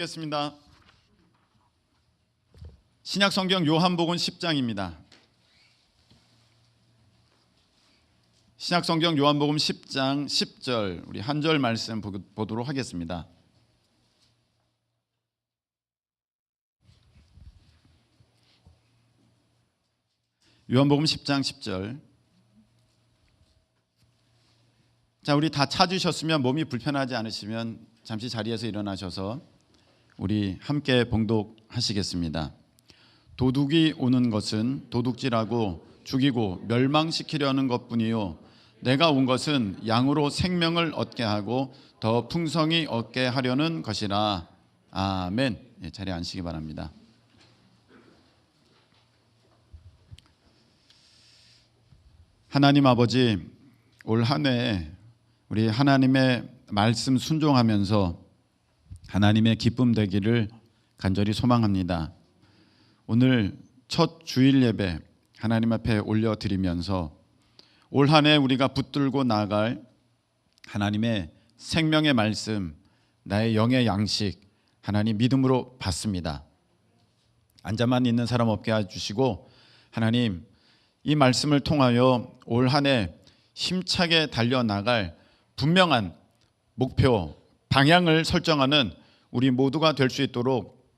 겠습니다. 신약성경 요한복음 10장입니다. 신약성경 요한복음 10장 10절 우리 한 절 말씀 보도록 하겠습니다. 요한복음 10장 10절. 자, 우리 다 찾으셨으면, 몸이 불편하지 않으시면 잠시 자리에서 일어나셔서 우리 함께 봉독하시겠습니다. 도둑이 오는 것은 도둑질하고 죽이고 멸망시키려는 것뿐이요 내가 온 것은 양으로 생명을 얻게 하고 더 풍성히 얻게 하려는 것이라. 아멘. 자리에 앉으시기 바랍니다. 하나님 아버지, 올 한 해 우리 하나님의 말씀 순종하면서 하나님의 기쁨 되기를 간절히 소망합니다. 오늘 첫 주일 예배 하나님 앞에 올려드리면서 올 한 해 우리가 붙들고 나아갈 하나님의 생명의 말씀, 나의 영의 양식 하나님 믿음으로 받습니다. 앉아만 있는 사람 없게 해주시고 하나님, 이 말씀을 통하여 올 한 해 힘차게 달려나갈 분명한 목표, 방향을 설정하는 우리 모두가 될 수 있도록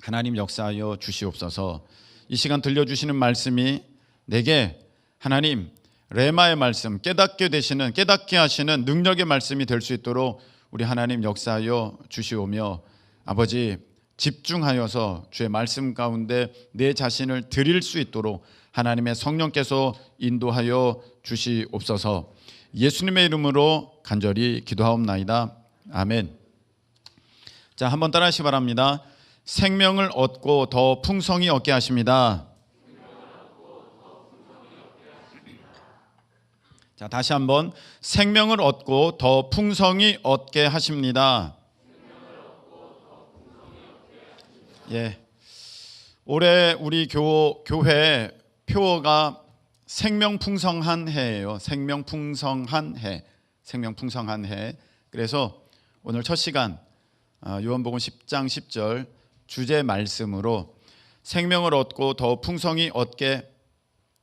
하나님 역사하여 주시옵소서. 이 시간 들려주시는 말씀이 내게 하나님 레마의 말씀, 깨닫게 하시는 능력의 말씀이 될 수 있도록 우리 하나님 역사하여 주시오며, 아버지 집중하여서 주의 말씀 가운데 내 자신을 드릴 수 있도록 하나님의 성령께서 인도하여 주시옵소서. 예수님의 이름으로 간절히 기도하옵나이다. 아멘. 자, 한번 따라하시기 바랍니다. 생명을 얻고 더 풍성히 얻게 하십니다. 자, 다시 한번 생명을 얻고 더 풍성히 얻게 하십니다. 예, 올해 우리 교회 표어가 생명풍성한 해예요. 생명풍성한 해. 그래서 오늘 첫 시간 요한복음 10장 10절 주제 말씀으로 생명을 얻고 더 풍성히 얻게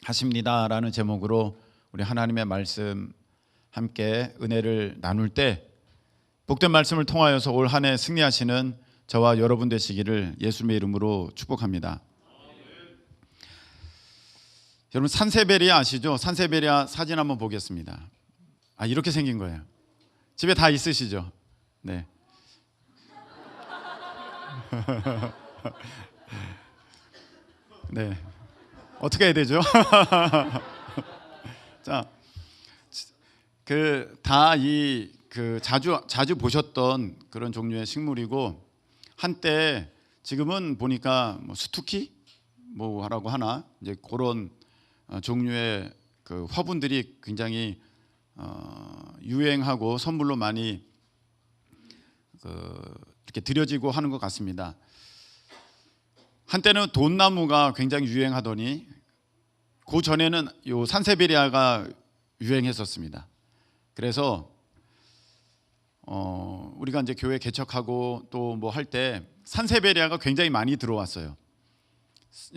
하십니다라는 제목으로 우리 하나님의 말씀 함께 은혜를 나눌 때 복된 말씀을 통하여서 올 한 해 승리하시는 저와 여러분 되시기를 예수님의 이름으로 축복합니다. 여러분, 산세베리아 아시죠? 산세베리아 사진 한번 보겠습니다. 이렇게 생긴 거예요. 집에 다 있으시죠? 네. 네. 어떻게 해야 되죠? 자, 자주 보셨던 그런 종류의 식물이고, 한때 지금은 보니까 스투키 하라고 하나, 이제 그런 종류의 그 화분들이 굉장히 유행하고 선물로 많이 이렇게 드려지고 하는 것 같습니다. 한때는 돈나무가 굉장히 유행하더니 그 전에는 요 산세베리아가 유행했었습니다. 그래서 우리가 이제 교회 개척하고 또 뭐 할 때 산세베리아가 굉장히 많이 들어왔어요.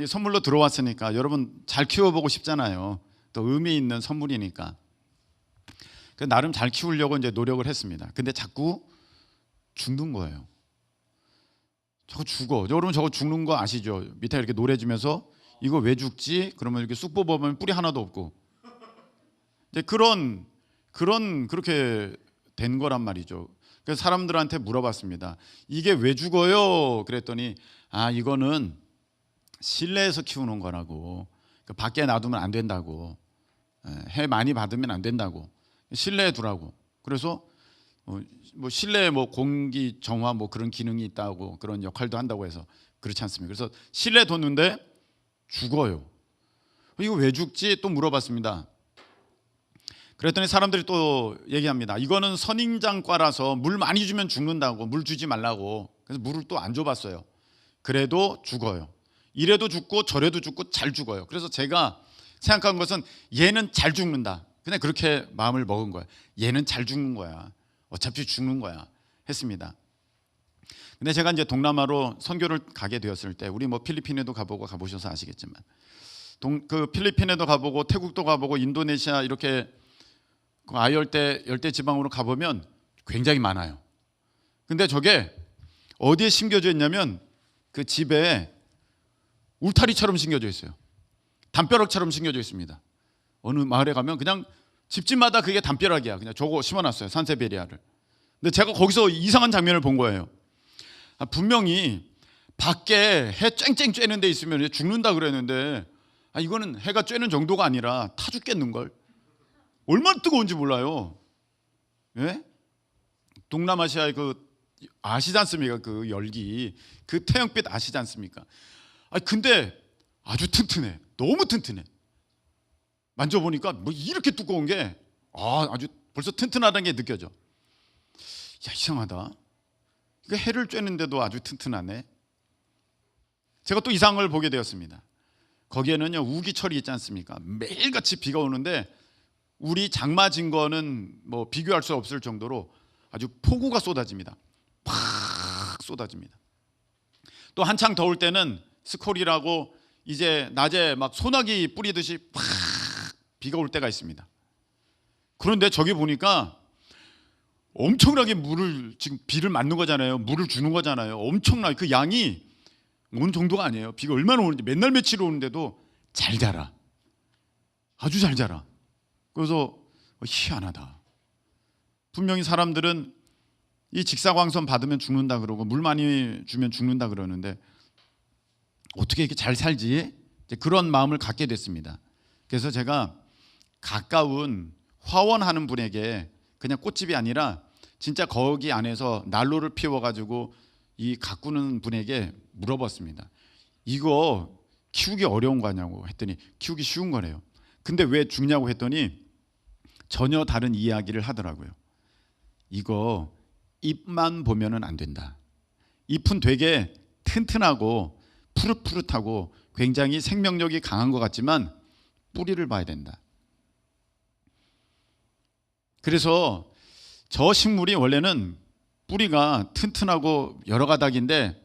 선물로 들어왔으니까 여러분 잘 키워보고 싶잖아요. 또 의미 있는 선물이니까. 나름 잘 키우려고 이제 노력을 했습니다. 근데 자꾸 죽는 거예요. 저거 죽어. 여러분 저거 죽는 거 아시죠? 밑에 이렇게 노래지면서 이거 왜 죽지? 그러면 이렇게 쑥 뽑아보면 뿌리 하나도 없고. 이제 그렇게 된 거란 말이죠. 그래서 사람들한테 물어봤습니다. 이게 왜 죽어요? 그랬더니 이거는 실내에서 키우는 거라고. 밖에 놔두면 안 된다고. 해 많이 받으면 안 된다고. 실내에 두라고. 그래서 실내에 공기 정화 그런 기능이 있다고, 그런 역할도 한다고 해서 그렇지 않습니까? 그래서 실내에 뒀는데 죽어요. 이거 왜 죽지? 또 물어봤습니다. 그랬더니 사람들이 또 얘기합니다. 이거는 선인장과라서 물 많이 주면 죽는다고, 물 주지 말라고. 그래서 물을 또 안 줘봤어요. 그래도 죽어요. 이래도 죽고 저래도 죽고 잘 죽어요. 그래서 제가 생각한 것은 얘는 잘 죽는다. 그냥 그렇게 마음을 먹은 거예요. 얘는 잘 죽는 거야. 어차피 죽는 거야 했습니다. 근데 제가 이제 동남아로 선교를 가게 되었을 때, 우리 뭐 필리핀에도 가보셔서 아시겠지만, 그 필리핀에도 가보고 태국도 가보고 인도네시아 이렇게 그 열대 지방으로 가보면 굉장히 많아요. 근데 저게 어디에 심겨져 있냐면 그 집에 울타리처럼 심겨져 있어요. 담벼락처럼 심겨져 있습니다. 어느 마을에 가면 그냥 집집마다 그게 담벼락이야. 그냥 저거 심어놨어요. 산세베리아를. 근데 제가 거기서 이상한 장면을 본 거예요. 분명히 밖에 해 쨍쨍 쬐는 데 있으면 죽는다 그랬는데, 이거는 해가 쬐는 정도가 아니라 타 죽겠는걸. 얼마나 뜨거운지 몰라요. 예? 동남아시아의 그 아시지 않습니까? 그 열기, 그 태양빛 아시지 않습니까? 근데 아주 튼튼해. 너무 튼튼해. 만져보니까 뭐 이렇게 두꺼운 게 아주 벌써 튼튼하다는 게 느껴져. 야, 이상하다. 그 해를 쬐는데도 아주 튼튼하네. 제가 또 이상한 걸 보게 되었습니다. 거기에는요, 우기철이 있지 않습니까? 매일같이 비가 오는데 우리 장마 증거는 뭐 비교할 수 없을 정도로 아주 폭우가 쏟아집니다. 팍 쏟아집니다. 또 한창 더울 때는 스콜이라고 이제 낮에 막 소나기 뿌리듯이 팍 비가 올 때가 있습니다. 그런데 저기 보니까 엄청나게 지금 비를 맞는 거잖아요. 물을 주는 거잖아요. 엄청나게 그 양이 어느 정도가 아니에요. 비가 얼마나 오는지, 맨날 며칠 오는데도 잘 자라. 아주 잘 자라. 그래서 희한하다. 분명히 사람들은 이 직사광선 받으면 죽는다 그러고 물 많이 주면 죽는다 그러는데 어떻게 이렇게 잘 살지? 이제 그런 마음을 갖게 됐습니다. 그래서 제가 가까운 화원하는 분에게 그냥 꽃집이 아니라 진짜 거기 안에서 난로를 피워가지고 이 가꾸는 분에게 물어봤습니다. 이거 키우기 어려운 거냐고 했더니 키우기 쉬운 거래요. 근데 왜 죽냐고 했더니 전혀 다른 이야기를 하더라고요. 이거 잎만 보면은 안 된다. 잎은 되게 튼튼하고 푸릇푸릇하고 굉장히 생명력이 강한 것 같지만 뿌리를 봐야 된다. 그래서 저 식물이 원래는 뿌리가 튼튼하고 여러 가닥인데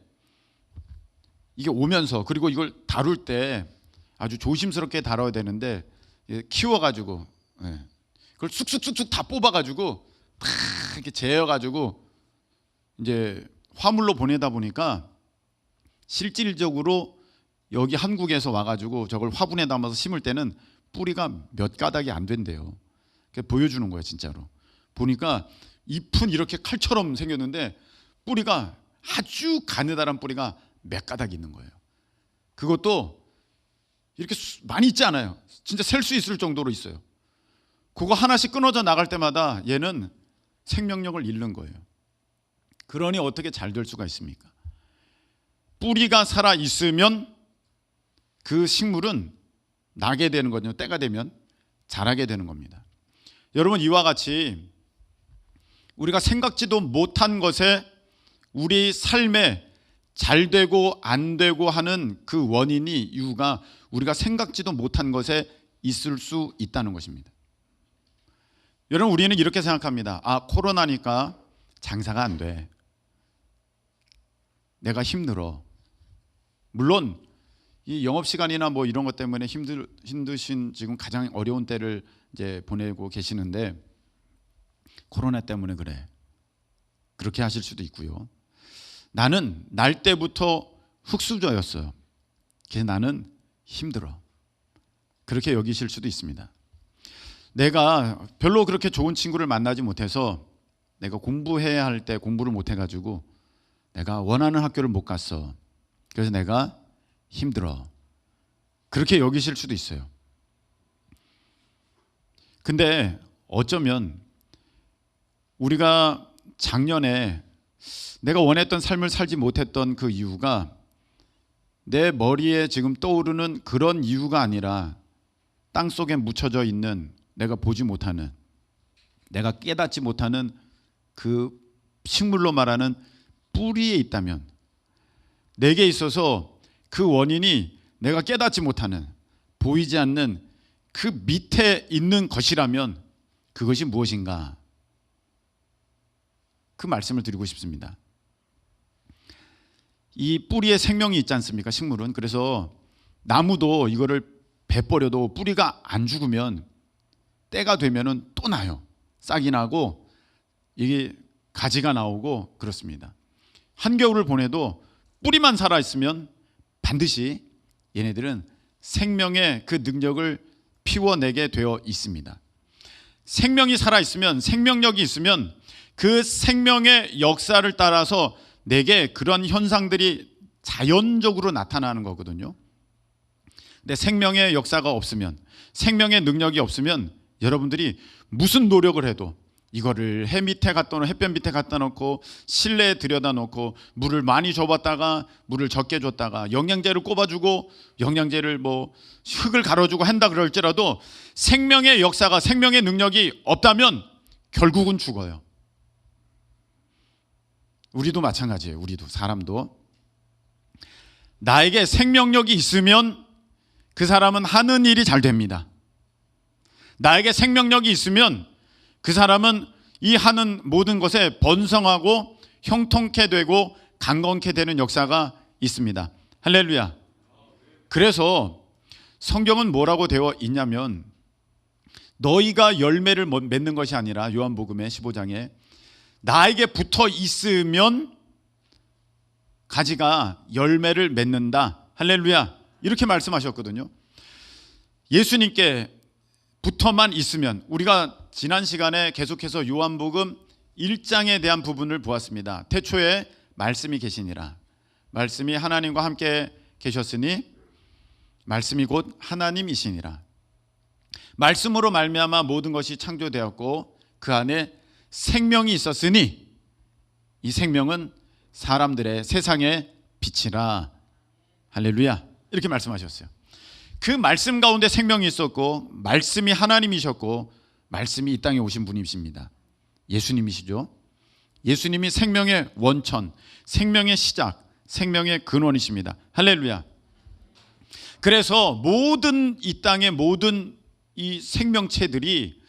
이게 오면서, 그리고 이걸 다룰 때 아주 조심스럽게 다뤄야 되는데 키워가지고 그걸 쑥쑥쑥쑥 다 뽑아가지고 다 이렇게 재어가지고 이제 화물로 보내다 보니까 실질적으로 여기 한국에서 와가지고 저걸 화분에 담아서 심을 때는 뿌리가 몇 가닥이 안 된대요. 보여주는 거예요. 진짜로 보니까 잎은 이렇게 칼처럼 생겼는데 뿌리가 아주 가느다란 뿌리가 몇 가닥 있는 거예요. 그것도 이렇게 많이 있지 않아요. 진짜 셀 수 있을 정도로 있어요. 그거 하나씩 끊어져 나갈 때마다 얘는 생명력을 잃는 거예요. 그러니 어떻게 잘 될 수가 있습니까? 뿌리가 살아 있으면 그 식물은 나게 되는 거죠. 때가 되면 자라게 되는 겁니다. 여러분, 이와 같이 우리가 생각지도 못한 것에 우리 삶에 잘 되고 안 되고 하는 그 원인이, 이유가 우리가 생각지도 못한 것에 있을 수 있다는 것입니다. 여러분, 우리는 이렇게 생각합니다. 코로나니까 장사가 안 돼. 내가 힘들어. 물론 이 영업시간이나 뭐 이런 것 때문에 힘드신 지금 가장 어려운 때를 이제 보내고 계시는데 코로나 때문에 그래. 그렇게 하실 수도 있고요. 나는 날 때부터 흙수저였어요. 그래서 나는 힘들어. 그렇게 여기실 수도 있습니다. 내가 별로 그렇게 좋은 친구를 만나지 못해서 내가 공부해야 할 때 공부를 못 해가지고 내가 원하는 학교를 못 갔어. 그래서 내가 힘들어. 그렇게 여기실 수도 있어요. 근데 어쩌면 우리가 작년에 내가 원했던 삶을 살지 못했던 그 이유가 내 머리에 지금 떠오르는 그런 이유가 아니라 땅속에 묻혀져 있는, 내가 보지 못하는, 내가 깨닫지 못하는 그 식물로 말하는 뿌리에 있다면, 내게 있어서 그 원인이 내가 깨닫지 못하는, 보이지 않는 그 밑에 있는 것이라면 그것이 무엇인가? 그 말씀을 드리고 싶습니다. 이 뿌리에 생명이 있지 않습니까? 식물은. 그래서 나무도 이거를 베버려도 뿌리가 안 죽으면 때가 되면은 또 나요. 싹이 나고 이게 가지가 나오고 그렇습니다. 한겨울을 보내도 뿌리만 살아 있으면 반드시 얘네들은 생명의 그 능력을 피워내게 되어 있습니다. 생명이 살아 있으면, 생명력이 있으면 그 생명의 역사를 따라서 내게 그런 현상들이 자연적으로 나타나는 거거든요. 근데 생명의 역사가 없으면, 생명의 능력이 없으면 여러분들이 무슨 노력을 해도 이거를 햇볕 밑에 갖다 놓고 실내에 들여다 놓고 물을 많이 줘봤다가 물을 적게 줬다가 영양제를 꼽아주고 영양제를 흙을 갈아주고 한다 그럴지라도 생명의 역사가, 생명의 능력이 없다면 결국은 죽어요. 우리도 마찬가지예요. 우리도, 사람도. 나에게 생명력이 있으면 그 사람은 하는 일이 잘 됩니다. 나에게 생명력이 있으면 그 사람은 이 하는 모든 것에 번성하고 형통케 되고 강건케 되는 역사가 있습니다. 할렐루야. 그래서 성경은 뭐라고 되어 있냐면, 너희가 열매를 맺는 것이 아니라, 요한복음의 15장에 나에게 붙어 있으면 가지가 열매를 맺는다. 할렐루야. 이렇게 말씀하셨거든요. 예수님께 붙어만 있으면, 우리가 지난 시간에 계속해서 요한복음 1장에 대한 부분을 보았습니다. 태초에 말씀이 계시니라. 말씀이 하나님과 함께 계셨으니 말씀이 곧 하나님이시니라. 말씀으로 말미암아 모든 것이 창조되었고 그 안에 생명이 있었으니 이 생명은 사람들의 세상의 빛이라. 할렐루야. 이렇게 말씀하셨어요. 그 말씀 가운데 생명이 있었고 말씀이 하나님이셨고 말씀이 이 땅에 오신 분이십니다. 예수님이시죠. 예수님이 생명의 원천, 생명의 시작, 생명의 근원이십니다. 할렐루야. 그래서 모든 이 땅의 모든 이 생명체들이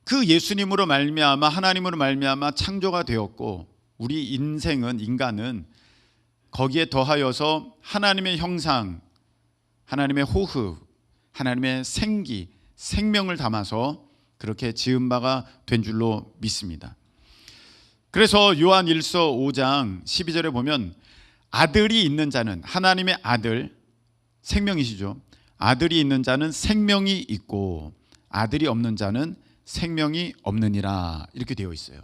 그 예수님으로 말미암아, 하나님으로 말미암아 창조가 되었고, 우리 인간은 거기에 더하여서 하나님의 형상, 하나님의 호흡, 하나님의 생기, 생명을 담아서 그렇게 지은 바가 된 줄로 믿습니다. 그래서 요한 1서 5장 12절에 보면 아들이 있는 자는, 하나님의 아들, 생명이시죠. 아들이 있는 자는 생명이 있고 아들이 없는 자는 생명이 없느니라. 이렇게 되어 있어요.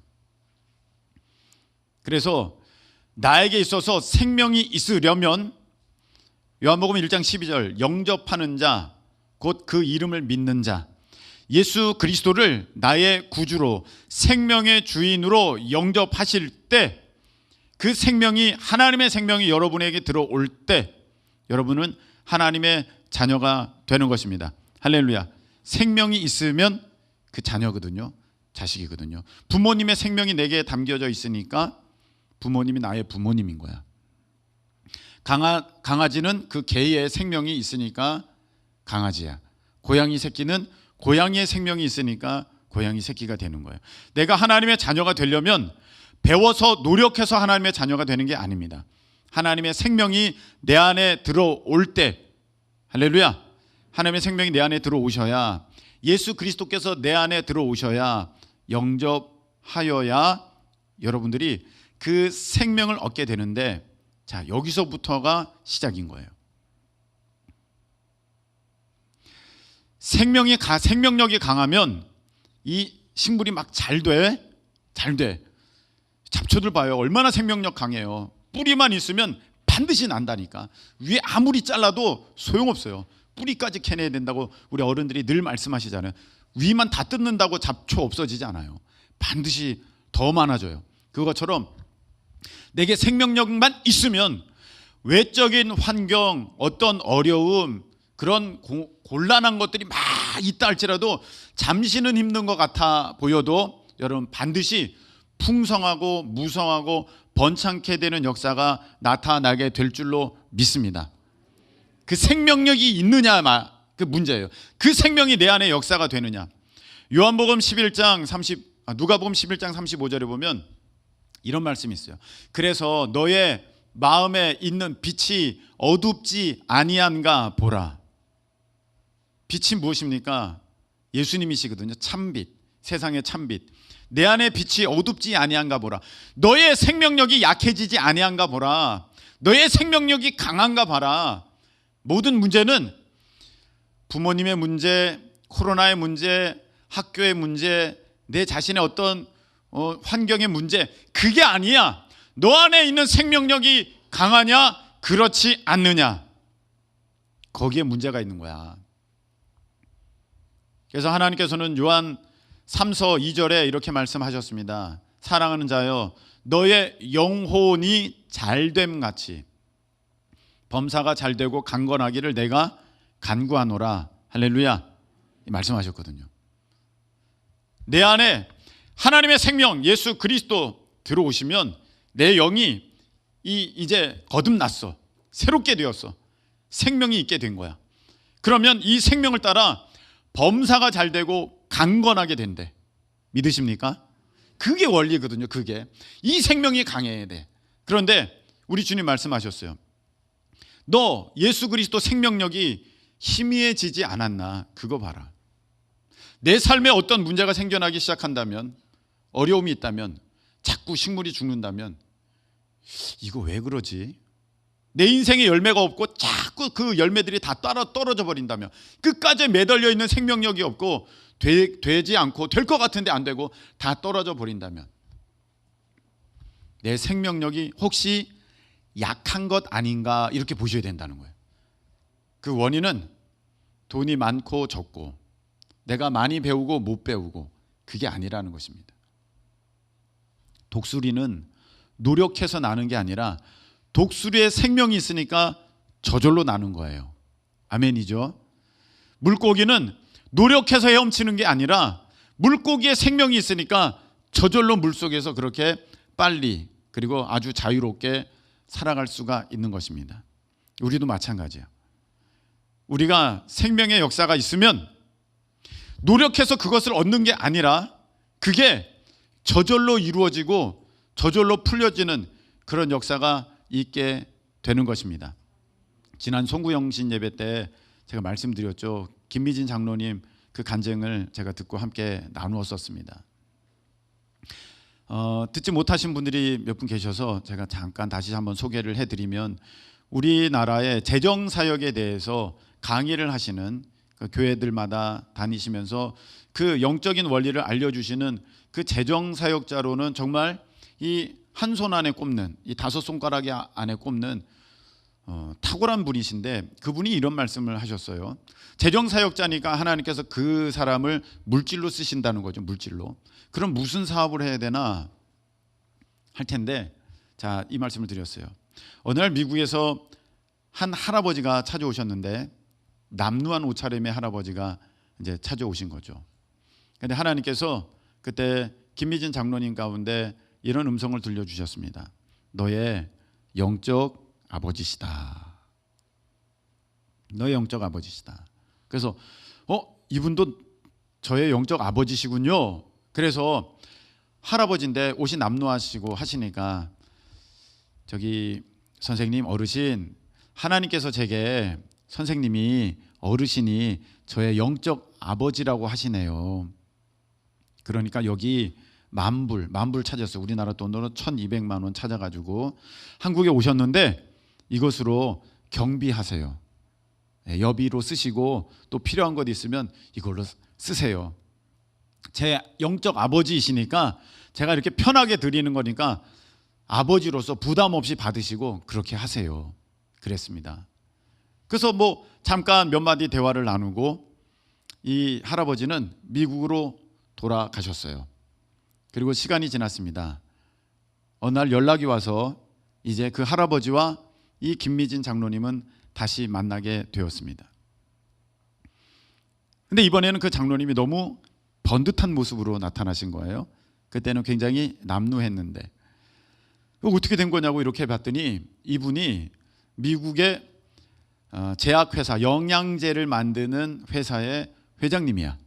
그래서 나에게 있어서 생명이 있으려면 요한복음 1장 12절, 영접하는 자, 곧 그 이름을 믿는 자, 예수 그리스도를 나의 구주로, 생명의 주인으로 영접하실 때, 그 생명이, 하나님의 생명이 여러분에게 들어올 때 여러분은 하나님의 자녀가 되는 것입니다. 할렐루야. 생명이 있으면 그 자녀거든요. 자식이거든요. 부모님의 생명이 내게 담겨져 있으니까 부모님이 나의 부모님인 거야. 강아지는 그 개의 생명이 있으니까 강아지야. 고양이 새끼는 고양이의 생명이 있으니까 고양이 새끼가 되는 거예요. 내가 하나님의 자녀가 되려면 배워서 노력해서 하나님의 자녀가 되는 게 아닙니다. 하나님의 생명이 내 안에 들어올 때, 할렐루야, 하나님의 생명이 내 안에 들어오셔야, 예수 그리스도께서 내 안에 들어오셔야, 영접하여야 여러분들이 그 생명을 얻게 되는데, 자, 여기서부터가 시작인 거예요. 생명력이 강하면 이 식물이 막 잘 돼. 잡초들 봐요. 얼마나 생명력 강해요. 뿌리만 있으면 반드시 난다니까. 위에 아무리 잘라도 소용없어요. 뿌리까지 캐내야 된다고 우리 어른들이 늘 말씀하시잖아요. 위만 다 뜯는다고 잡초 없어지지 않아요. 반드시 더 많아져요. 그것처럼 내게 생명력만 있으면 외적인 환경, 어떤 어려움, 그런 곤란한 것들이 막 있다 할지라도 잠시는 힘든 것 같아 보여도 여러분 반드시 풍성하고 무성하고 번창케 되는 역사가 나타나게 될 줄로 믿습니다. 그 생명력이 있느냐, 그 문제예요. 그 생명이 내 안에 역사가 되느냐. 누가복음 11장 35절에 보면 이런 말씀이 있어요. 그래서 너의 마음에 있는 빛이 어둡지 아니한가 보라. 빛이 무엇입니까? 예수님이시거든요. 참빛, 세상의 참빛. 내 안에 빛이 어둡지 아니한가 보라. 너의 생명력이 약해지지 아니한가 보라. 너의 생명력이 강한가 봐라. 모든 문제는 부모님의 문제, 코로나의 문제, 학교의 문제, 내 자신의 어떤 환경의 문제, 그게 아니야. 너 안에 있는 생명력이 강하냐, 그렇지 않느냐, 거기에 문제가 있는 거야. 그래서 하나님께서는 요한 3서 2절에 이렇게 말씀하셨습니다. 사랑하는 자여, 너의 영혼이 잘됨 같이 범사가 잘되고 강건하기를 내가 간구하노라. 할렐루야. 말씀하셨거든요. 내 안에 하나님의 생명 예수 그리스도 들어오시면 내 영이 이제 거듭났어. 새롭게 되었어. 생명이 있게 된 거야. 그러면 이 생명을 따라 범사가 잘되고 강건하게 된대. 믿으십니까? 그게 원리거든요. 그게 이 생명이 강해야 돼. 그런데 우리 주님 말씀하셨어요. 너 예수 그리스도 생명력이 희미해지지 않았나? 그거 봐라. 내 삶에 어떤 문제가 생겨나기 시작한다면, 어려움이 있다면, 자꾸 식물이 죽는다면, 이거 왜 그러지? 내 인생에 열매가 없고 자꾸 그 열매들이 다 떨어져 버린다면, 끝까지 매달려 있는 생명력이 없고 되지 않고 될 것 같은데 안 되고 다 떨어져 버린다면, 내 생명력이 혹시 약한 것 아닌가, 이렇게 보셔야 된다는 거예요. 그 원인은 돈이 많고 적고, 내가 많이 배우고 못 배우고, 그게 아니라는 것입니다. 독수리는 노력해서 나는 게 아니라 독수리의 생명이 있으니까 저절로 나는 거예요. 아멘이죠. 물고기는 노력해서 헤엄치는 게 아니라 물고기의 생명이 있으니까 저절로 물속에서 그렇게 빨리, 그리고 아주 자유롭게 살아갈 수가 있는 것입니다. 우리도 마찬가지예요. 우리가 생명의 역사가 있으면 노력해서 그것을 얻는 게 아니라 그게 저절로 이루어지고 저절로 풀려지는 그런 역사가 있게 되는 것입니다. 지난 송구영신 예배 때 제가 말씀드렸죠. 김미진 장로님 그 간증을 제가 듣고 함께 나누었었습니다. 듣지 못하신 분들이 몇 분 계셔서 제가 잠깐 다시 한번 소개를 해드리면, 우리나라의 재정사역에 대해서 강의를 하시는 그 교회들마다 다니시면서 그 영적인 원리를 알려주시는 그 재정사역자로는 정말 이 한 손 안에 꼽는, 이 5손가락이 안에 꼽는 탁월한 분이신데, 그분이 이런 말씀을 하셨어요. 재정사역자니까 하나님께서 그 사람을 물질로 쓰신다는 거죠. 물질로. 그럼 무슨 사업을 해야 되나 할 텐데, 자, 이 말씀을 드렸어요. 어느 날 미국에서 한 할아버지가 찾아오셨는데, 남루한 옷차림의 할아버지가 이제 찾아오신 거죠. 그런데 하나님께서 그때 김미진 장로님 가운데 이런 음성을 들려주셨습니다. 너의 영적 아버지시다. 너의 영적 아버지시다. 그래서 이분도 저의 영적 아버지시군요. 그래서 할아버지인데 옷이 남루하시고 하시니까, 저기 선생님, 어르신, 하나님께서 제게, 선생님이, 어르신이 저의 영적 아버지라고 하시네요. 그러니까 여기 만불 찾았어요. 우리나라 돈으로 1200만 원 찾아가지고 한국에 오셨는데 이것으로 경비하세요. 여비로 쓰시고 또 필요한 것 있으면 이걸로 쓰세요. 제 영적 아버지이시니까 제가 이렇게 편하게 드리는 거니까 아버지로서 부담 없이 받으시고 그렇게 하세요. 그랬습니다. 그래서 뭐 잠깐 몇 마디 대화를 나누고 이 할아버지는 미국으로 돌아가셨어요. 그리고 시간이 지났습니다. 어느 날 연락이 와서 이제 그 할아버지와 이 김미진 장로님은 다시 만나게 되었습니다. 근데 이번에는 그 장로님이 너무 번듯한 모습으로 나타나신 거예요. 그때는 굉장히 남루했는데 어떻게 된 거냐고 이렇게 봤더니, 이분이 미국의 제약회사, 영양제를 만드는 회사의 회장님이야.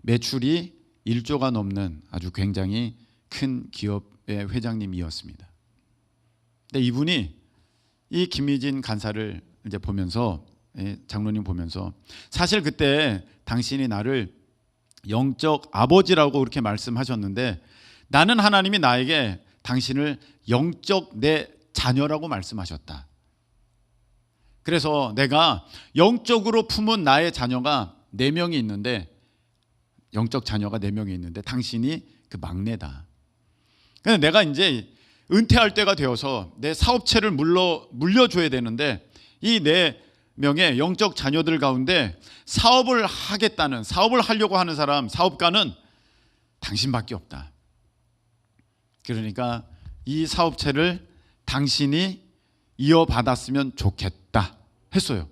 매출이 1조가 넘는 아주 굉장히 큰 기업의 회장님이었습니다. 근데 이분이 이 김희진 간사를 이제 보면서, 장로님 보면서, 사실 그때 당신이 나를 영적 아버지라고 그렇게 말씀하셨는데, 나는 하나님이 나에게 당신을 영적 내 자녀라고 말씀하셨다. 그래서 내가 영적으로 품은 나의 자녀가 4명이 있는데, 영적 자녀가 4명이 있는데 당신이 그 막내다. 근데 내가 이제 은퇴할 때가 되어서 내 사업체를 물려줘야 되는데, 이 4명의 영적 자녀들 가운데 사업을 하려고 하는 사람, 사업가는 당신밖에 없다. 그러니까 이 사업체를 당신이 이어받았으면 좋겠다 했어요.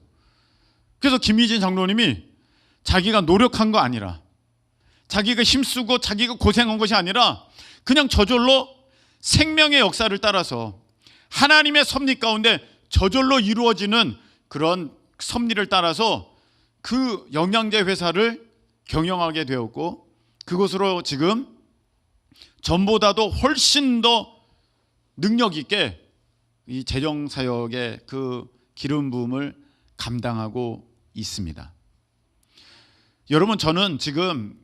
그래서 김희진 장로님이 자기가 노력한 거 아니라, 자기가 힘쓰고 자기가 고생한 것이 아니라 그냥 저절로 생명의 역사를 따라서 하나님의 섭리 가운데 저절로 이루어지는 그런 섭리를 따라서 그 영양제 회사를 경영하게 되었고, 그것으로 지금 전보다도 훨씬 더 능력 있게 이 재정 사역의 그 기름 부음을 감당하고 있습니다. 여러분, 저는 지금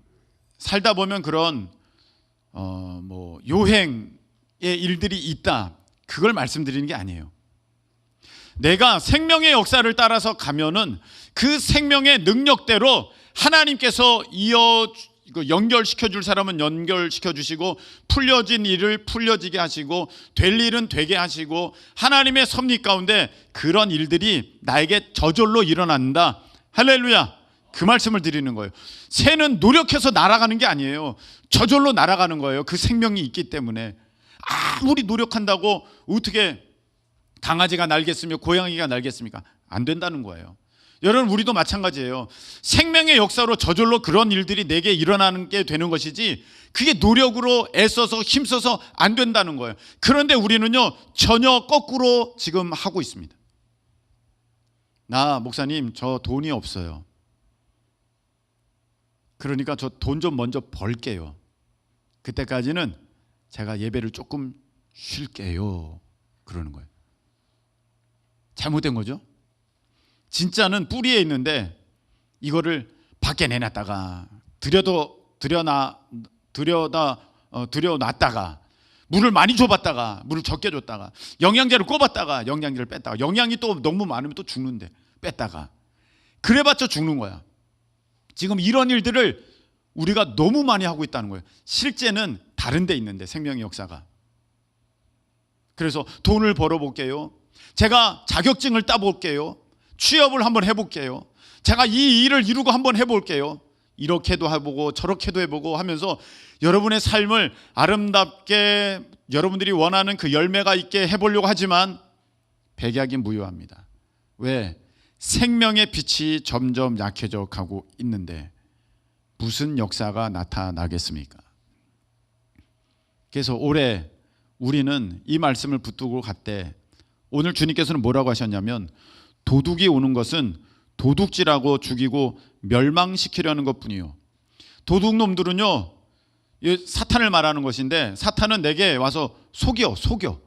살다 보면 그런 요행의 일들이 있다, 그걸 말씀드리는 게 아니에요. 내가 생명의 역사를 따라서 가면은 그 생명의 능력대로 하나님께서 연결시켜 줄 사람은 연결시켜 주시고, 풀려진 일을 풀려지게 하시고, 될 일은 되게 하시고, 하나님의 섭리 가운데 그런 일들이 나에게 저절로 일어난다. 할렐루야. 그 말씀을 드리는 거예요. 새는 노력해서 날아가는 게 아니에요. 저절로 날아가는 거예요. 그 생명이 있기 때문에. 아무리 노력한다고 어떻게 강아지가 날겠으며 고양이가 날겠습니까? 안 된다는 거예요. 여러분, 우리도 마찬가지예요. 생명의 역사로 저절로 그런 일들이 내게 일어나는 게 되는 것이지, 그게 노력으로 애써서 힘써서 안 된다는 거예요. 그런데 우리는요, 전혀 거꾸로 지금 하고 있습니다. 나 목사님, 저 돈이 없어요. 그러니까 저 돈 좀 먼저 벌게요. 그때까지는 제가 예배를 조금 쉴게요. 그러는 거예요. 잘못된 거죠. 진짜는 뿌리에 있는데 이거를 밖에 내놨다가 들여놨다가 물을 많이 줘봤다가 물을 적게 줬다가 영양제를 꼽았다가 영양제를 뺐다가, 영양이 또 너무 많으면 또 죽는데 뺐다가, 그래봤자 죽는 거야. 지금 이런 일들을 우리가 너무 많이 하고 있다는 거예요. 실제는 다른 데 있는데, 생명의 역사가. 그래서 돈을 벌어볼게요. 제가 자격증을 따볼게요. 취업을 한번 해볼게요. 제가 이 일을 이루고 한번 해볼게요. 이렇게도 해보고 저렇게도 해보고 하면서 여러분의 삶을 아름답게 여러분들이 원하는 그 열매가 있게 해보려고 하지만 백약이 무효합니다. 왜? 생명의 빛이 점점 약해져 가고 있는데 무슨 역사가 나타나겠습니까? 그래서 올해 우리는 이 말씀을 붙들고 갔대. 오늘 주님께서는 뭐라고 하셨냐면, 도둑이 오는 것은 도둑질하고 죽이고 멸망시키려는 것뿐이요. 도둑놈들은요, 사탄을 말하는 것인데, 사탄은 내게 와서 속여.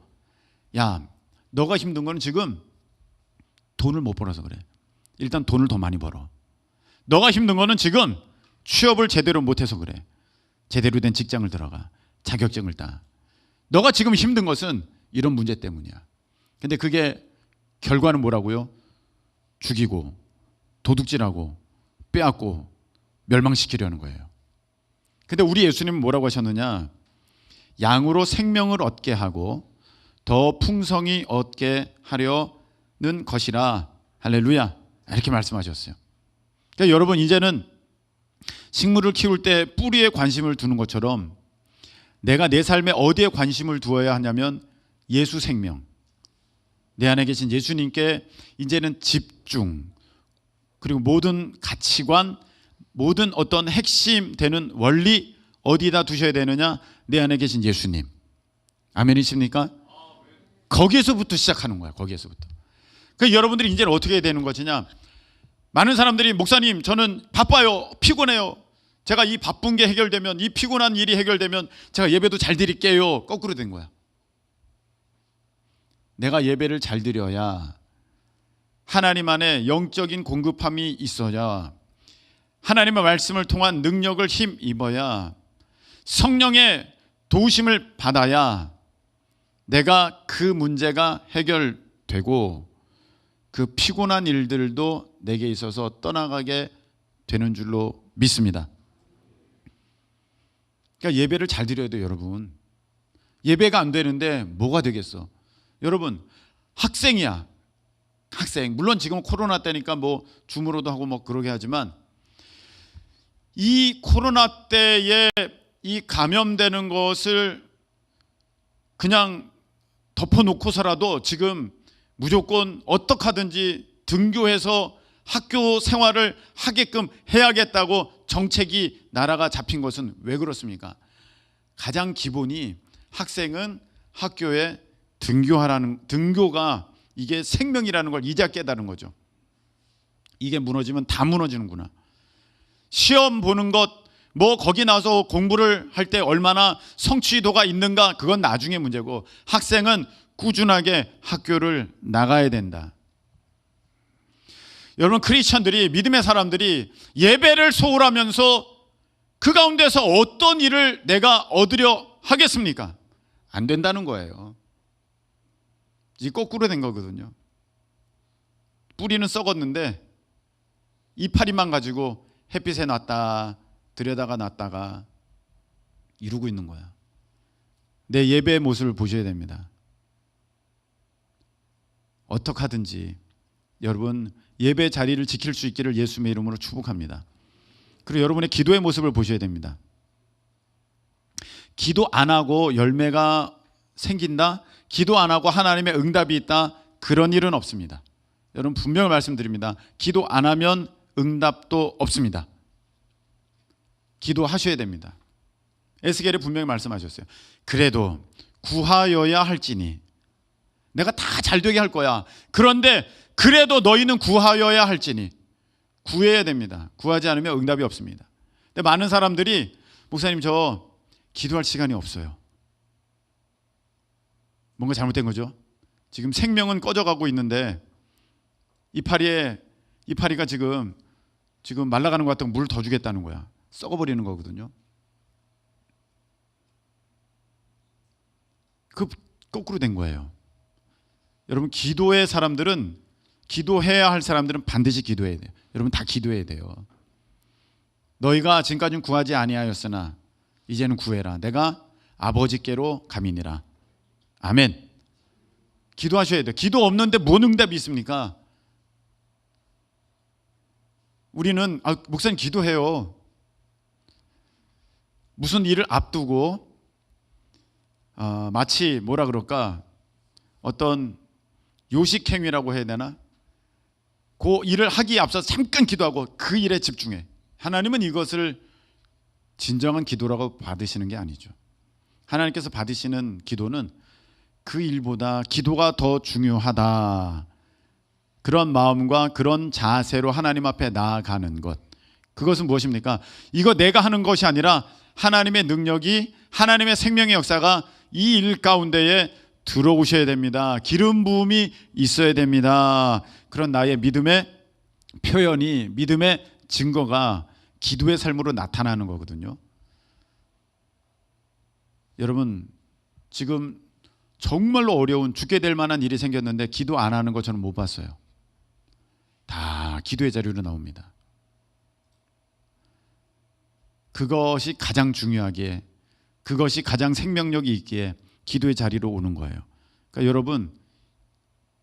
야, 너가 힘든 거는 지금 돈을 못 벌어서 그래. 일단 돈을 더 많이 벌어. 너가 힘든 거는 지금 취업을 제대로 못해서 그래. 제대로 된 직장을 들어가. 자격증을 따. 너가 지금 힘든 것은 이런 문제 때문이야. 근데 그게 결과는 뭐라고요? 죽이고 도둑질하고 빼앗고 멸망시키려는 거예요. 근데 우리 예수님은 뭐라고 하셨느냐? 양으로 생명을 얻게 하고 더 풍성히 얻게 하려는 것이라. 할렐루야. 이렇게 말씀하셨어요. 그러니까 여러분, 이제는 식물을 키울 때 뿌리에 관심을 두는 것처럼 내가 내 삶에 어디에 관심을 두어야 하냐면 예수 생명, 내 안에 계신 예수님께 이제는 집중, 그리고 모든 가치관, 모든 어떤 핵심 되는 원리 어디다 두셔야 되느냐? 내 안에 계신 예수님. 아멘이십니까? 거기에서부터 시작하는 거야. 거기에서부터. 그러니까 여러분들이 이제는 어떻게 해야 되는 것이냐? 많은 사람들이 목사님, 저는 바빠요, 피곤해요. 제가 이 바쁜 게 해결되면, 이 피곤한 일이 해결되면 제가 예배도 잘 드릴게요. 거꾸로 된 거야. 내가 예배를 잘 드려야, 하나님 안에 영적인 공급함이 있어야, 하나님의 말씀을 통한 능력을 힘입어야, 성령의 도우심을 받아야 내가 그 문제가 해결되고 그 피곤한 일들도 내게 있어서 떠나가게 되는 줄로 믿습니다. 그러니까 예배를 잘 드려야 돼요, 여러분. 예배가 안 되는데 뭐가 되겠어? 여러분, 학생이야. 학생. 물론 지금 코로나 때니까 뭐 줌으로도 하고 뭐 그러게 하지만, 이 코로나 때에 이 감염되는 것을 그냥 덮어놓고서라도 지금 무조건 어떻게 하든지 등교해서 학교 생활을 하게끔 해야겠다고 정책이 나라가 잡힌 것은 왜 그렇습니까? 가장 기본이 학생은 학교에 등교가 이게 생명이라는 걸 이제 깨달은 거죠. 이게 무너지면 다 무너지는구나. 시험 보는 것, 뭐 거기 나서 공부를 할 때 얼마나 성취도가 있는가, 그건 나중에 문제고, 학생은 꾸준하게 학교를 나가야 된다. 여러분, 크리스천들이, 믿음의 사람들이 예배를 소홀하면서 그 가운데서 어떤 일을 내가 얻으려 하겠습니까? 안 된다는 거예요. 이게 거꾸로 된 거거든요. 뿌리는 썩었는데 이파리만 가지고 햇빛에 놨다 들여다가 놨다가 이루고 있는 거야. 내 예배의 모습을 보셔야 됩니다. 어떻게 하든지 여러분 예배 자리를 지킬 수 있기를 예수님의 이름으로 축복합니다. 그리고 여러분의 기도의 모습을 보셔야 됩니다. 기도 안 하고 열매가 생긴다? 기도 안 하고 하나님의 응답이 있다? 그런 일은 없습니다. 여러분 분명히 말씀드립니다. 기도 안 하면 응답도 없습니다. 기도하셔야 됩니다. 에스겔이 분명히 말씀하셨어요. 그래도 구하여야 할지니, 내가 다 잘되게 할 거야. 그런데 그래도 너희는 구하여야 할지니, 구해야 됩니다. 구하지 않으면 응답이 없습니다. 근데 많은 사람들이 목사님 저 기도할 시간이 없어요. 뭔가 잘못된 거죠. 지금 생명은 꺼져가고 있는데 이파리가 지금 말라가는 것 같다고 물 더 주겠다는 거야. 썩어버리는 거거든요. 그 거꾸로 된 거예요. 여러분 기도의 사람들은, 기도해야 할 사람들은 반드시 기도해야 돼요. 여러분 다 기도해야 돼요. 너희가 지금까지는 구하지 아니하였으나 이제는 구해라. 내가 아버지께로 감이니라. 아멘. 기도하셔야 돼요. 기도 없는데 뭔 응답이 있습니까? 우리는 목사님 기도해요. 무슨 일을 앞두고 마치 뭐라 그럴까, 어떤 요식행위라고 해야 되나? 그 일을 하기에 앞서서 잠깐 기도하고 그 일에 집중해. 하나님은 이것을 진정한 기도라고 받으시는 게 아니죠. 하나님께서 받으시는 기도는 그 일보다 기도가 더 중요하다, 그런 마음과 그런 자세로 하나님 앞에 나아가는 것. 그것은 무엇입니까? 이거 내가 하는 것이 아니라 하나님의 능력이, 하나님의 생명의 역사가 이 일 가운데에 들어오셔야 됩니다. 기름 부음이 있어야 됩니다. 그런 나의 믿음의 표현이, 믿음의 증거가 기도의 삶으로 나타나는 거거든요. 여러분 지금 정말로 어려운, 죽게 될 만한 일이 생겼는데 기도 안 하는 거 저는 못 봤어요. 다 기도의 자리로 나옵니다. 그것이 가장 중요하기에, 그것이 가장 생명력이 있기에 기도의 자리로 오는 거예요. 그러니까 여러분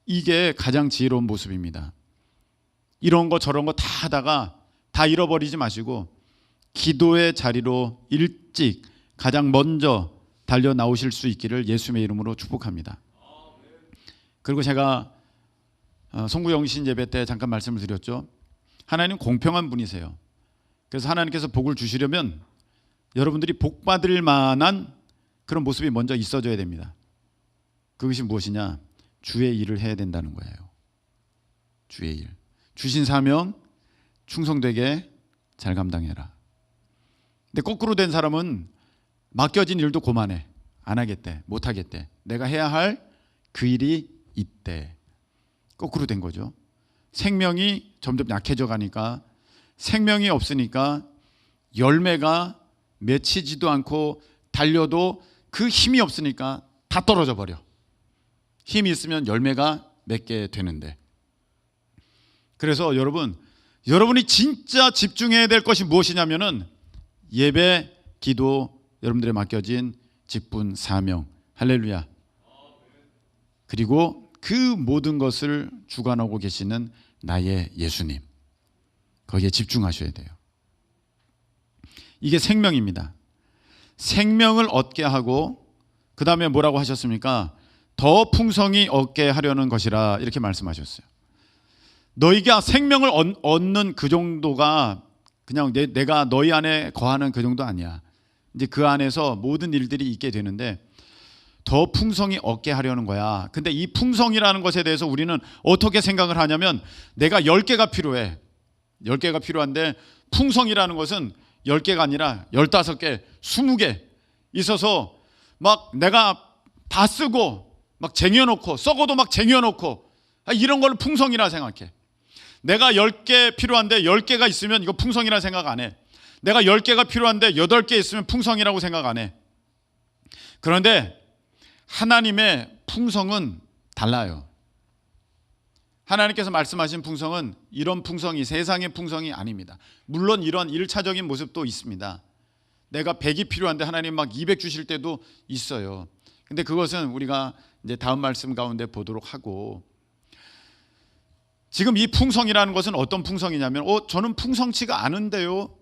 이게 가장 지혜로운 모습입니다. 이런 거 저런 거 다 하다가 다 잃어버리지 마시고 기도의 자리로 일찍 가장 먼저 달려 나오실 수 있기를 예수님의 이름으로 축복합니다. 그리고 제가 송구영신 예배 때 잠깐 말씀을 드렸죠. 하나님 공평한 분이세요. 그래서 하나님께서 복을 주시려면 여러분들이 복 받을 만한 그런 모습이 먼저 있어져야 됩니다. 그것이 무엇이냐? 주의 일을 해야 된다는 거예요. 주의 일. 주신 사명 충성되게 잘 감당해라. 근데 거꾸로 된 사람은 맡겨진 일도 고만해. 안 하겠대. 못 하겠대. 내가 해야 할 그 일이 이때. 거꾸로 된 거죠. 생명이 점점 약해져 가니까, 생명이 없으니까 열매가 맺히지도 않고 달려도 그 힘이 없으니까 다 떨어져 버려. 힘이 있으면 열매가 맺게 되는데. 그래서 여러분이 진짜 집중해야 될 것이 무엇이냐면은 예배, 기도, 여러분들의 맡겨진 직분, 사명. 할렐루야. 그리고 그 모든 것을 주관하고 계시는 나의 예수님. 거기에 집중하셔야 돼요. 이게 생명입니다. 생명을 얻게 하고 그 다음에 뭐라고 하셨습니까? 더 풍성히 얻게 하려는 것이라 이렇게 말씀하셨어요. 너희가 생명을 얻는 그 정도가 그냥 내가 너희 안에 거하는 그 정도 아니야. 이제 그 안에서 모든 일들이 있게 되는데 더 풍성히 얻게 하려는 거야. 근데 이 풍성이라는 것에 대해서 우리는 어떻게 생각을 하냐면 내가 10개가 필요해. 10개가 필요한데 풍성이라는 것은 10개가 아니라 15개, 20개 있어서 막 내가 다 쓰고 막 쟁여놓고 썩어도 막 쟁여놓고 이런 걸 풍성이라 생각해. 내가 10개 필요한데 10개가 있으면 이거 풍성이라 생각 안 해. 내가 10개가 필요한데 8개 있으면 풍성이라고 생각 안 해. 그런데 하나님의 풍성은 달라요. 하나님께서 말씀하신 풍성은 이런 풍성이 세상의 풍성이 아닙니다. 물론 이런 1차적인 모습도 있습니다. 내가 100이 필요한데 하나님 막 200 주실 때도 있어요. 근데 그것은 우리가 이제 다음 말씀 가운데 보도록 하고, 지금 이 풍성이라는 것은 어떤 풍성이냐면 저는 풍성치가 않은데요.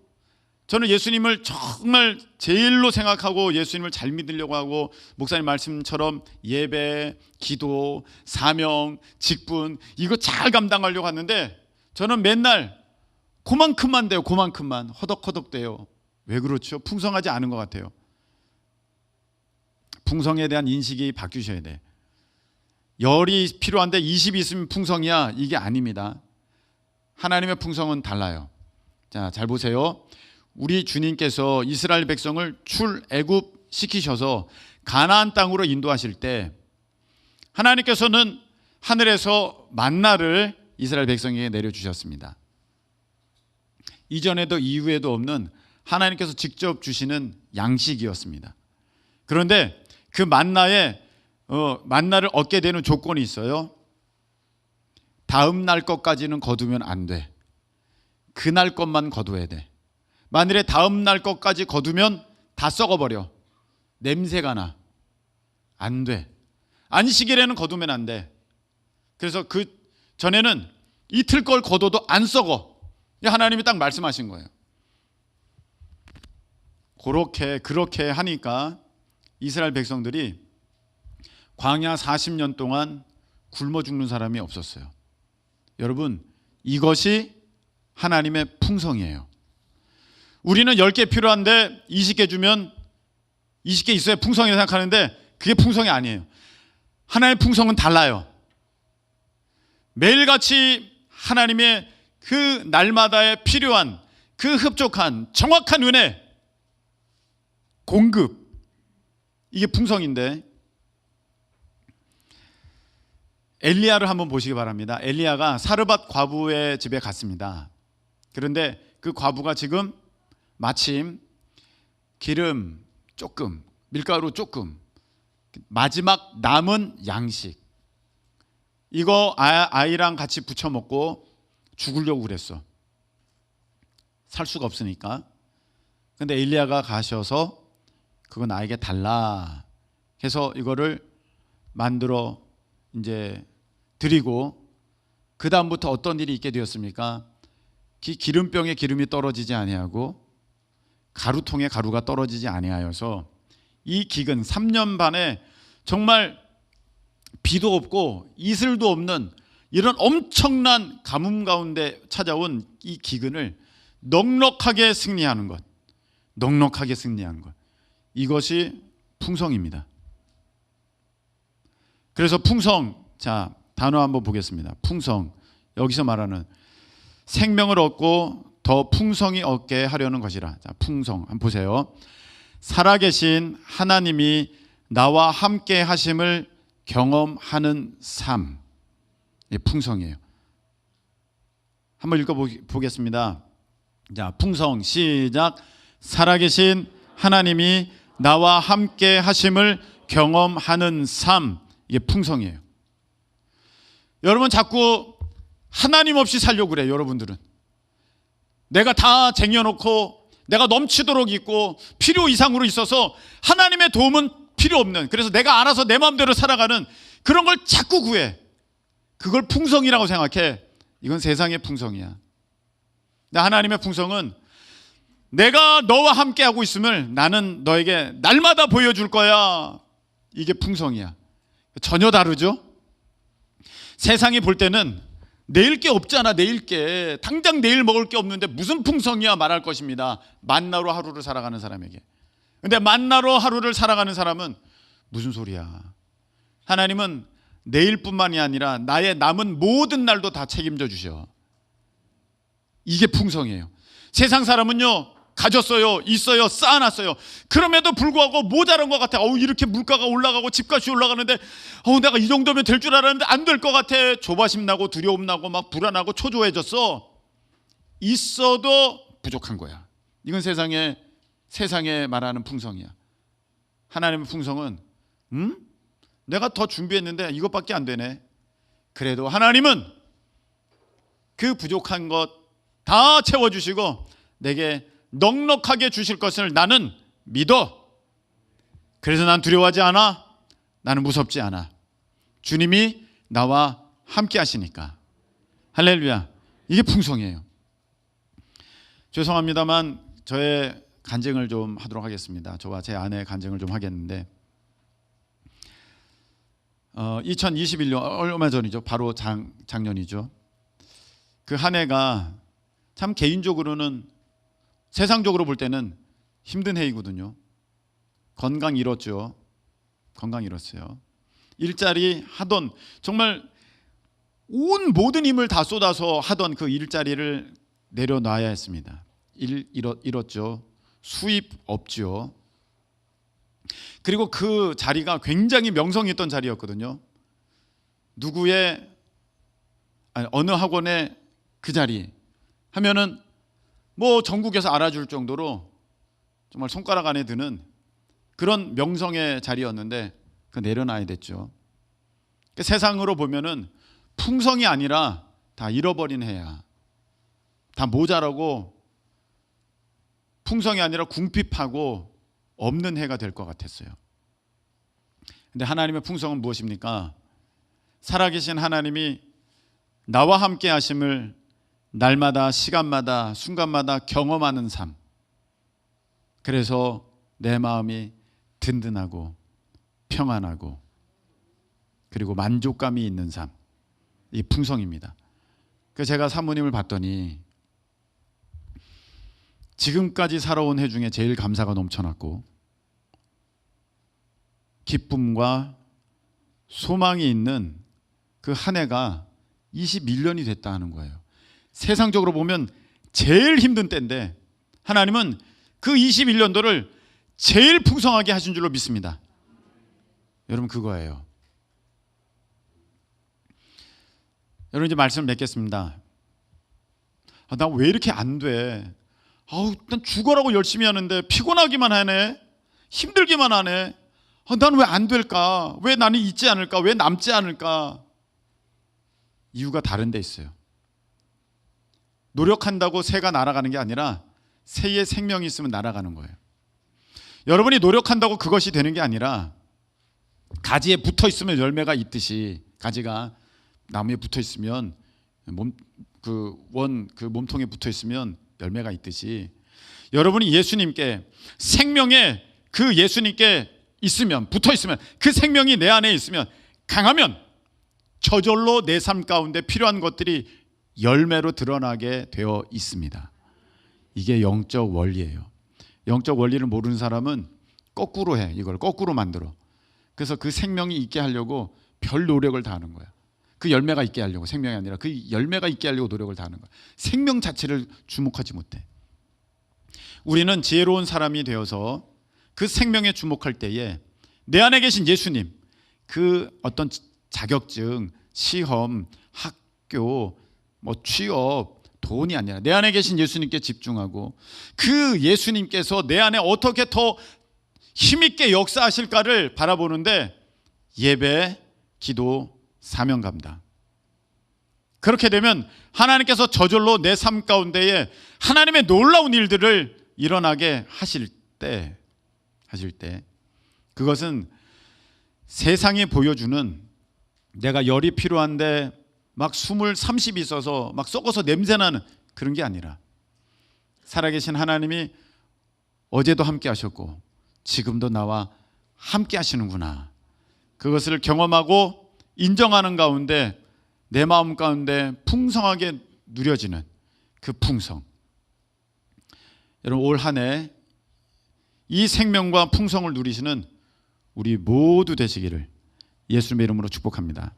저는 예수님을 정말 제일로 생각하고 예수님을 잘 믿으려고 하고 목사님 말씀처럼 예배, 기도, 사명, 직분 이거 잘 감당하려고 하는데 저는 맨날 그만큼만 돼요. 그만큼만 허덕허덕 돼요. 왜 그렇죠? 풍성하지 않은 것 같아요. 풍성에 대한 인식이 바뀌셔야 돼. 열이 필요한데 20이 있으면 풍성이야. 이게 아닙니다. 하나님의 풍성은 달라요. 자, 잘 보세요. 우리 주님께서 이스라엘 백성을 출애굽 시키셔서 가나안 땅으로 인도하실 때 하나님께서는 하늘에서 만나를 이스라엘 백성에게 내려주셨습니다. 이전에도 이후에도 없는 하나님께서 직접 주시는 양식이었습니다. 그런데 그 만나를 얻게 되는 조건이 있어요. 다음 날 것까지는 거두면 안 돼. 그날 것만 거둬야 돼. 만일에 다음 날 것까지 거두면 다 썩어버려. 냄새가 나. 안 돼. 안식일에는 거두면 안 돼. 그래서 그 전에는 이틀 걸 거둬도 안 썩어. 하나님이 딱 말씀하신 거예요. 그렇게 하니까 이스라엘 백성들이 광야 40년 동안 굶어 죽는 사람이 없었어요. 여러분, 이것이 하나님의 풍성이에요. 우리는 10개 필요한데 20개 주면 20개 있어야 풍성이라고 생각하는데 그게 풍성이 아니에요. 하나님의 풍성은 달라요. 매일같이 하나님의 그 날마다의 필요한 그 흡족한 정확한 은혜 공급, 이게 풍성인데 엘리야를 한번 보시기 바랍니다. 엘리야가 사르밧 과부의 집에 갔습니다. 그런데 그 과부가 지금 마침 기름 조금, 밀가루 조금, 마지막 남은 양식 이거 아이랑 같이 부쳐 먹고 죽으려고 그랬어. 살 수가 없으니까. 근데 엘리야가 가셔서 그거 나에게 달라 해서 이거를 만들어 이제 드리고, 그 다음부터 어떤 일이 있게 되었습니까? 기름병에 기름이 떨어지지 아니하고 가루통에 가루가 떨어지지 아니하여서 이 기근 3년 반에 정말 비도 없고 이슬도 없는 이런 엄청난 가뭄 가운데 찾아온 이 기근을 넉넉하게 승리하는 것, 넉넉하게 승리한 것, 이것이 풍성입니다. 그래서 풍성, 자 단어 한번 보겠습니다. 풍성, 여기서 말하는 생명을 얻고 더 풍성히 얻게 하려는 것이라. 자, 풍성 한번 보세요. 살아계신 하나님이 나와 함께 하심을 경험하는 삶, 풍성이에요. 한번 읽어보겠습니다. 자, 풍성 시작. 살아계신 하나님이 나와 함께 하심을 경험하는 삶, 이게 풍성이에요. 여러분 자꾸 하나님 없이 살려고 그래요. 여러분들은 내가 다 쟁여놓고 내가 넘치도록 있고 필요 이상으로 있어서 하나님의 도움은 필요 없는, 그래서 내가 알아서 내 마음대로 살아가는 그런 걸 자꾸 구해. 그걸 풍성이라고 생각해. 이건 세상의 풍성이야. 근데 하나님의 풍성은 내가 너와 함께하고 있음을 나는 너에게 날마다 보여줄 거야. 이게 풍성이야. 전혀 다르죠? 세상이 볼 때는 내일 게 없잖아. 내일 게 당장 내일 먹을 게 없는데 무슨 풍성이야 말할 것입니다. 만나로 하루를 살아가는 사람에게. 근데 만나로 하루를 살아가는 사람은 무슨 소리야. 하나님은 내일뿐만이 아니라 나의 남은 모든 날도 다 책임져 주셔. 이게 풍성이에요. 세상 사람은요, 가졌어요, 있어요, 쌓아놨어요. 그럼에도 불구하고 모자란 것 같아. 이렇게 물가가 올라가고 집값이 올라가는데 내가 이 정도면 될 줄 알았는데 안 될 것 같아. 조바심 나고 두려움 나고 막 불안하고 초조해졌어. 있어도 부족한 거야. 이건 세상에 말하는 풍성이야. 하나님의 풍성은 내가 더 준비했는데 이것밖에 안 되네. 그래도 하나님은 그 부족한 것 다 채워주시고 내게 넉넉하게 주실 것을 나는 믿어. 그래서 난 두려워하지 않아. 나는 무섭지 않아. 주님이 나와 함께 하시니까. 할렐루야. 이게 풍성이에요. 죄송합니다만 저의 간증을 좀 하도록 하겠습니다. 저와 제 아내의 간증을 좀 하겠는데 2021년 얼마 전이죠. 바로 작년이죠. 그 한 해가 참 개인적으로는 세상적으로 볼 때는 힘든 해이거든요. 건강 잃었죠. 건강 잃었어요. 일자리 하던 정말 온 모든 힘을 다 쏟아서 하던 그 일자리를 내려놔야 했습니다. 잃었죠. 수입 없죠. 그리고 그 자리가 굉장히 명성있던 자리였거든요. 어느 학원의 그 자리 하면은 뭐 전국에서 알아줄 정도로 정말 손가락 안에 드는 그런 명성의 자리였는데 그 내려놔야 됐죠. 세상으로 보면은 풍성이 아니라 다 잃어버린 해야. 다 모자라고 풍성이 아니라 궁핍하고 없는 해가 될 것 같았어요. 근데 하나님의 풍성은 무엇입니까? 살아계신 하나님이 나와 함께 하심을 날마다 시간마다 순간마다 경험하는 삶. 그래서 내 마음이 든든하고 평안하고 그리고 만족감이 있는 삶. 이 풍성입니다. 그래서 제가 사모님을 봤더니 지금까지 살아온 해 중에 제일 감사가 넘쳐났고 기쁨과 소망이 있는 그 한 해가 21년이 됐다 하는 거예요. 세상적으로 보면 제일 힘든 때인데 하나님은 그 21년도를 제일 풍성하게 하신 줄로 믿습니다. 여러분 그거예요. 여러분 이제 말씀을 맺겠습니다. 나 왜 이렇게 안 돼? 난 죽어라고 열심히 하는데 피곤하기만 하네. 힘들기만 하네. 난 왜 안 될까? 왜 나는 있지 않을까? 왜 남지 않을까? 이유가 다른 데 있어요. 노력한다고 새가 날아가는 게 아니라 새의 생명이 있으면 날아가는 거예요. 여러분이 노력한다고 그것이 되는 게 아니라 가지에 붙어 있으면 열매가 있듯이 가지가 나무에 붙어 있으면 몸통에 붙어 있으면 열매가 있듯이 여러분이 예수님께 생명의 그 예수님께 있으면 붙어 있으면 그 생명이 내 안에 있으면 강하면 저절로 내 삶 가운데 필요한 것들이 열매로 드러나게 되어 있습니다. 이게 영적 원리예요. 영적 원리를 모르는 사람은 거꾸로 해. 이걸 거꾸로 만들어. 그래서 그 생명이 있게 하려고 별 노력을 다하는 거야. 그 열매가 있게 하려고, 생명이 아니라 그 열매가 있게 하려고 노력을 다하는 거야. 생명 자체를 주목하지 못해. 우리는 지혜로운 사람이 되어서 그 생명에 주목할 때에 내 안에 계신 예수님, 그 어떤 자격증, 시험, 학교, 뭐 취업, 돈이 아니라 내 안에 계신 예수님께 집중하고 그 예수님께서 내 안에 어떻게 더 힘있게 역사하실까를 바라보는데 예배, 기도, 사명 감당. 그렇게 되면 하나님께서 저절로 내 삶 가운데에 하나님의 놀라운 일들을 일어나게 하실 때 그것은 세상이 보여주는 내가 열이 필요한데 막 숨을 30 있어서 막 썩어서 냄새나는 그런 게 아니라 살아계신 하나님이 어제도 함께 하셨고 지금도 나와 함께 하시는구나. 그것을 경험하고 인정하는 가운데 내 마음 가운데 풍성하게 누려지는 그 풍성. 여러분 올 한 해 이 생명과 풍성을 누리시는 우리 모두 되시기를 예수님의 이름으로 축복합니다.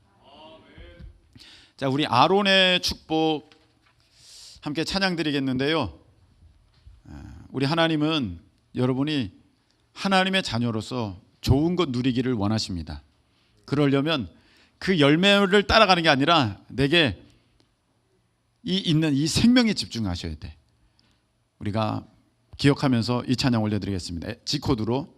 자, 우리 아론의 축복 함께 찬양 드리겠는데요. 우리 하나님은 여러분이 하나님의 자녀로서 좋은 것 누리기를 원하십니다. 그러려면 그 열매를 따라가는 게 아니라 내게 있는 이 생명에 집중하셔야 돼. 우리가 기억하면서 이 찬양 올려드리겠습니다. G코드로